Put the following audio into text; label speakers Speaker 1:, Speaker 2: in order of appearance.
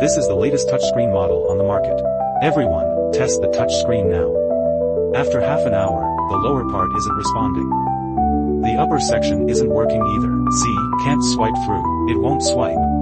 Speaker 1: This is the latest touchscreen model on the market. Everyone, test the touchscreen now. After half an hour, the lower part isn't responding. The upper section isn't working either. See, can't swipe through. It won't swipe.